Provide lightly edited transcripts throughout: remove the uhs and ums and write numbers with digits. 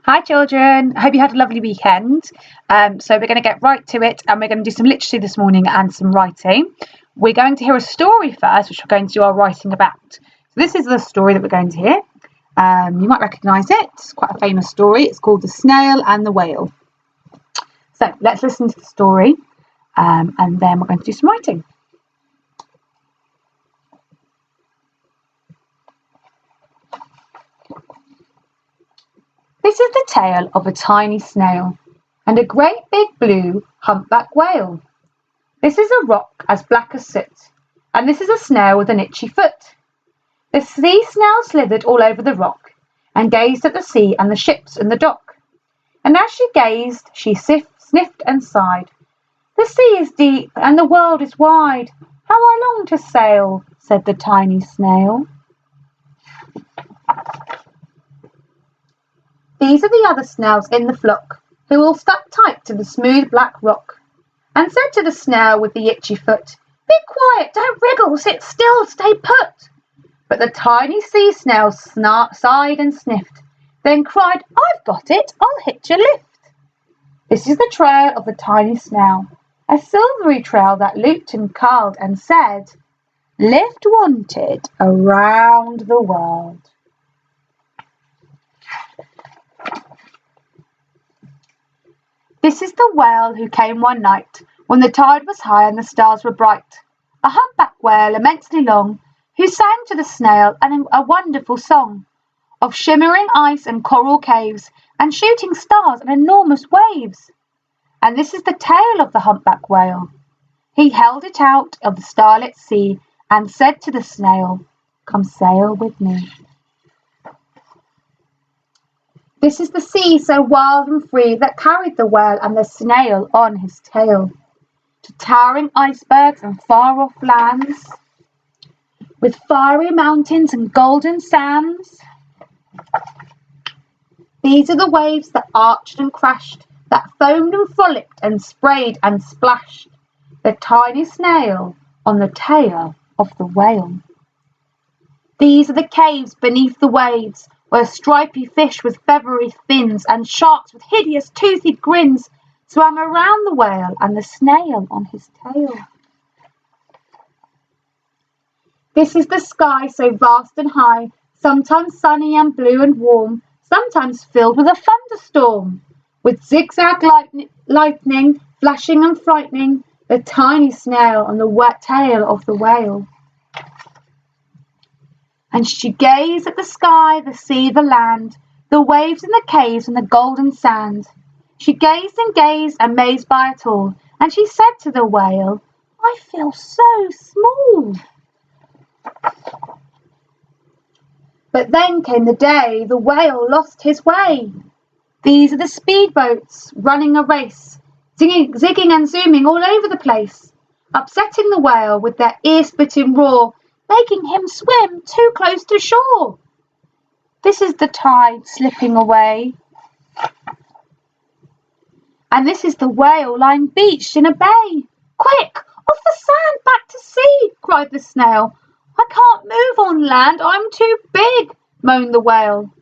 Hi children, I hope you had a lovely weekend. So we're going to get right to it and we're going to do some literacy this morning and some writing. We're going to hear a story first, which we're going to do our writing about. So this is the story that we're going to hear. You might recognise it, it's quite a famous story. It's called The Snail and the Whale. So let's listen to the story and then we're going to do some writing. This is the tale of a tiny snail and a great big blue humpback whale. This is a rock as black as soot, and this is a snail with an itchy foot. The sea snail slithered all over the rock and gazed at the sea and the ships in the dock. And as she gazed, she sniffed and sighed. The sea is deep and the world is wide. How I long to sail, said the tiny snail. These are the other snails in the flock, who all stuck tight to the smooth black rock, and said to the snail with the itchy foot, Be quiet, don't wriggle, sit still, stay put. But the tiny sea snail sighed and sniffed, then cried, I've got it, I'll hitch a lift. This is the trail of the tiny snail, a silvery trail that looped and curled and said, Lift wanted around the world. This is the whale who came one night when the tide was high and the stars were bright, a humpback whale immensely long, who sang to the snail a wonderful song of shimmering ice and coral caves and shooting stars and enormous waves. And this is the tale of the humpback whale. He held it out of the starlit sea and said to the snail, Come sail with me. This is the sea so wild and free that carried the whale and the snail on his tail to towering icebergs and far-off lands, with fiery mountains and golden sands. These are the waves that arched and crashed, that foamed and frolicked and sprayed and splashed the tiny snail on the tail of the whale. These are the caves beneath the waves, where stripy fish with feathery fins and sharks with hideous toothed grins swam around the whale and the snail on his tail. This is the sky so vast and high, sometimes sunny and blue and warm, sometimes filled with a thunderstorm, with zigzag lightning flashing and frightening the tiny snail on the wet tail of the whale. And she gazed at the sky, the sea, the land, the waves and the caves and the golden sand. She gazed and gazed, amazed by it all, and she said to the whale, I feel so small. But then came the day the whale lost his way. These are the speedboats running a race, zigging and zooming all over the place, upsetting the whale with their ear-splitting roar, making him swim too close to shore. This is the tide slipping away. And this is the whale lying beached in a bay. Quick, off the sand, back to sea, cried the snail. I can't move on land, I'm too big, moaned the whale.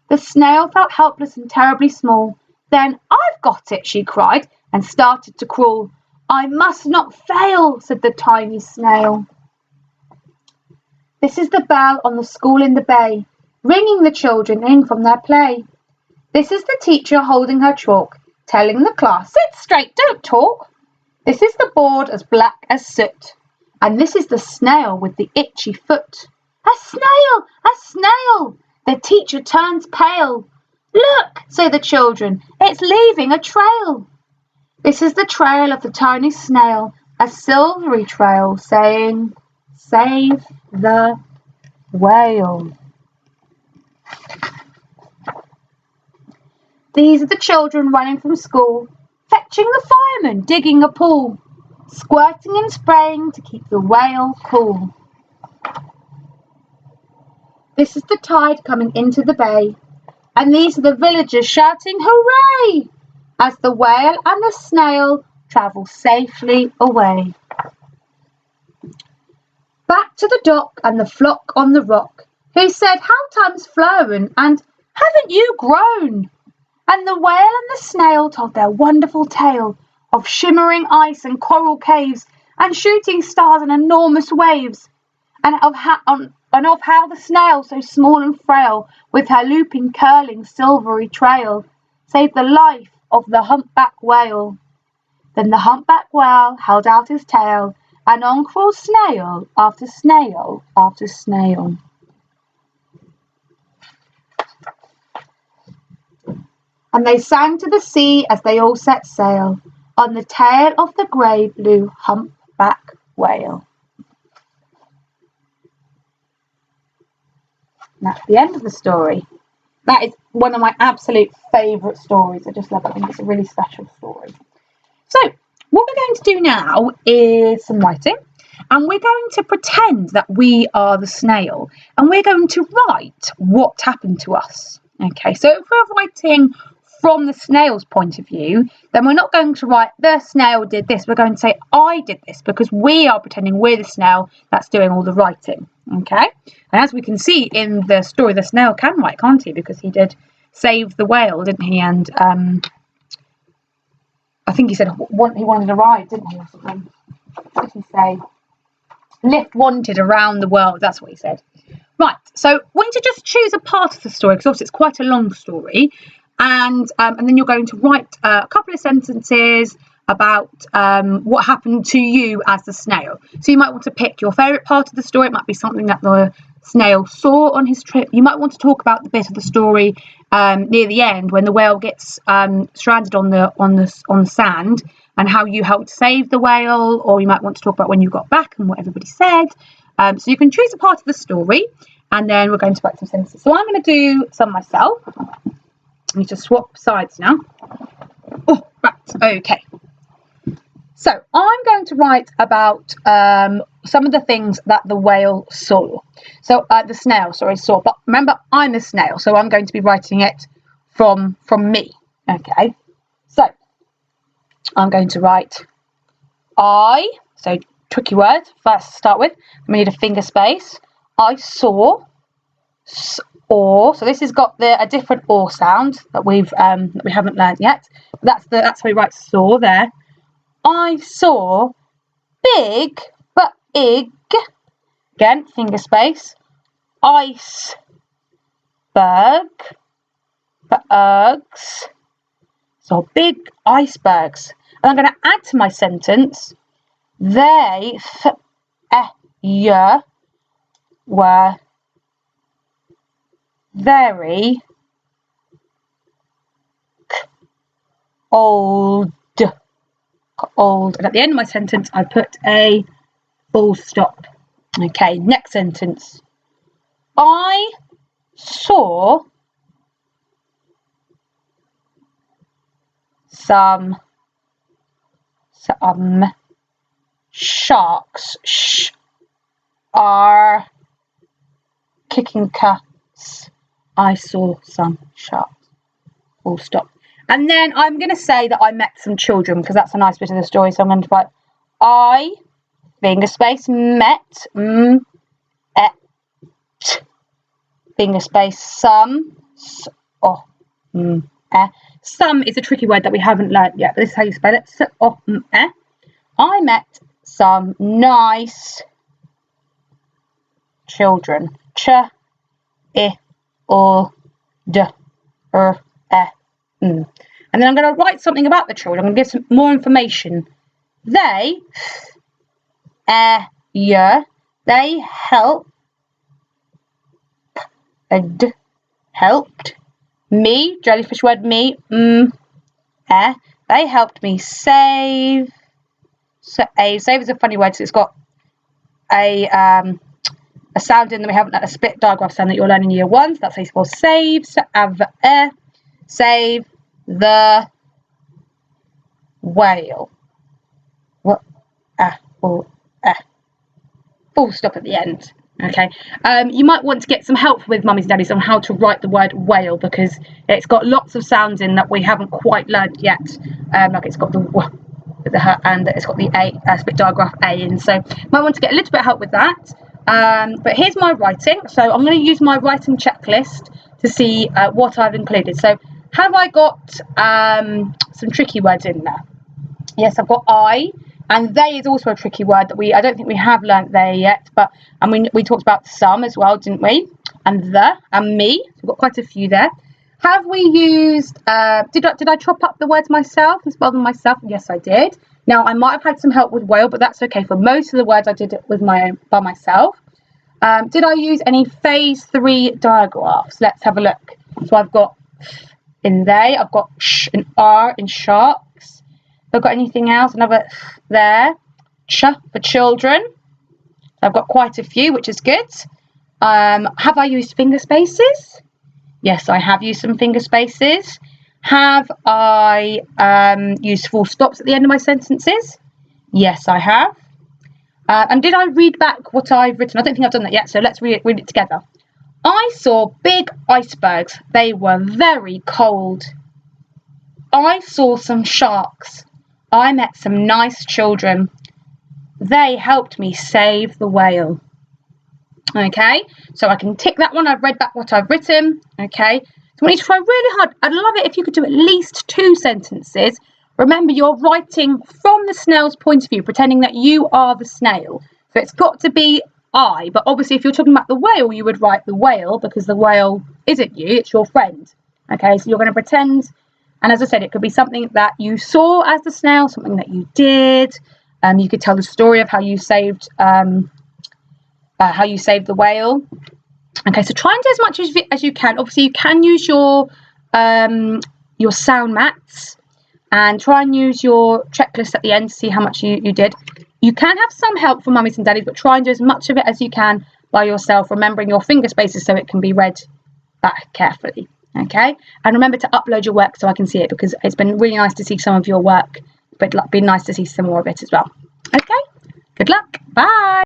The snail felt helpless and terribly small. Then, I've got it, she cried, and started to crawl. I must not fail, said the tiny snail. This is the bell on the school in the bay, ringing the children in from their play. This is the teacher holding her chalk, telling the class, sit straight, don't talk. This is the board as black as soot, and this is the snail with the itchy foot. A snail, a snail! The teacher turns pale. Look, say the children, it's leaving a trail. This is the trail of the tiny snail, a silvery trail saying, Save the whale. These are the children running from school, fetching the fireman, digging a pool, squirting and spraying to keep the whale cool. This is the tide coming into the bay, and these are the villagers shouting hooray as the whale and the snail travel safely away. Back to the dock and the flock on the rock, who said, How time's flown, and haven't you grown? And the whale and the snail told their wonderful tale of shimmering ice and coral caves and shooting stars and enormous waves, and of how the snail, so small and frail, with her looping, curling, silvery trail, saved the life of the humpback whale. Then the humpback whale held out his tail, and on crawled snail after snail after snail. And they sang to the sea as they all set sail on the tail of the grey blue humpback whale. And that's the end of the story. That is one of my absolute favourite stories. I just love it. I think it's a really special story. So what we're going to do now is some writing, and we're going to pretend that we are the snail, and we're going to write what happened to us. Okay, so if we're writing from the snail's point of view, then we're not going to write the snail did this. We're going to say I did this, because we are pretending we're the snail that's doing all the writing. Okay, and as we can see in the story, the snail can write, can't he? Because he did save the whale, didn't he? And I think he said he wanted a ride, didn't he, or something? What did he say? Lift wanted around the world. That's what he said. Right, so we need to just choose a part of the story, because obviously it's quite a long story. And then you're going to write a couple of sentences about what happened to you as the snail. So you might want to pick your favourite part of the story. It might be something that the snail saw on his trip. You might want to talk about the bit of the story near the end when the whale gets stranded on the sand, and how you helped save the whale. Or you might want to talk about when you got back and what everybody said. So you can choose a part of the story, and then we're going to write some sentences. So I'm going to do some myself. I need to swap sides now. Oh, right, okay. So I'm going to write about some of the things that the whale saw. So the snail, sorry, saw. But remember, I'm a snail, so I'm going to be writing it from me. Okay. So I'm going to write I. So tricky word. First to start with, we need a finger space. I saw. Or, so this has got a different or sound that we haven't learned yet. That's how we write saw there. I saw big but ig, again finger space, iceberg for ergs, so big icebergs. And I'm going to add to my sentence, they were very old. And at the end of my sentence I put a full stop. Okay, next sentence. I saw some sharks are kicking cuts. I saw some sharks. Full stop. And then I'm going to say that I met some children, because that's a nice bit of the story. So I'm going to write I, finger space, met, finger space, some, some is a tricky word that we haven't learnt yet, but this is how you spell it. I met some nice children. And then I'm going to write something about the children. I'm going to give some more information. They helped me, jellyfish word me, they helped me save. Save is a funny word, so it's got a sound in that we haven't, a split digraph sound that you're learning in year 1. So that's how you spell save. Save the whale. Full stop at the end. Okay. You might want to get some help with mummies and daddies on how to write the word whale, because it's got lots of sounds in that we haven't quite learned yet. Like it's got the w with the h, and it's got the a split digraph a in. So you might want to get a little bit of help with that. But here's my writing. So I'm going to use my writing checklist to see what I've included. So Have I got some tricky words in there? Yes, I've got I, and they is also a tricky word that I don't think we have learnt there yet, but I mean we talked about some as well, didn't we? And the and me. We've got quite a few there. Have we used? Did I chop up the words myself and spell them myself? Yes, I did. Now I might have had some help with whale, but that's okay. For most of the words, I did it with by myself. Did I use any phase 3 digraphs? Let's have a look. So I've got in they. I've got sh and r in sharks. Have I got anything else? Another there. Ch for children. I've got quite a few, which is good. Have I used finger spaces? Yes, I have used some finger spaces. Have I used full stops at the end of my sentences? Yes, I have. And did I read back what I've written? I don't think I've done that yet, so let's read it together. I saw big icebergs. They were very cold. I saw some sharks. I met some nice children. They helped me save the whale. Okay, so I can tick that one. I've read back what I've written. Okay, so I want you to try really hard. I'd love it if you could do at least 2 sentences. Remember, you're writing from the snail's point of view, pretending that you are the snail. So it's got to be I, but obviously if you're talking about the whale, you would write the whale because the whale isn't you, it's your friend. Okay, so you're going to pretend, and as I said, it could be something that you saw as the snail, something that you did. You could tell the story of how you saved the whale. Okay, so try and do as much as you can. Obviously, you can use your sound mats and try and use your checklist at the end to see how much you did. You can have some help from mummies and daddies, but try and do as much of it as you can by yourself, remembering your finger spaces so it can be read back carefully. Okay, and remember to upload your work so I can see it, because it's been really nice to see some of your work, but it'd be nice to see some more of it as well. Okay, good luck. Bye.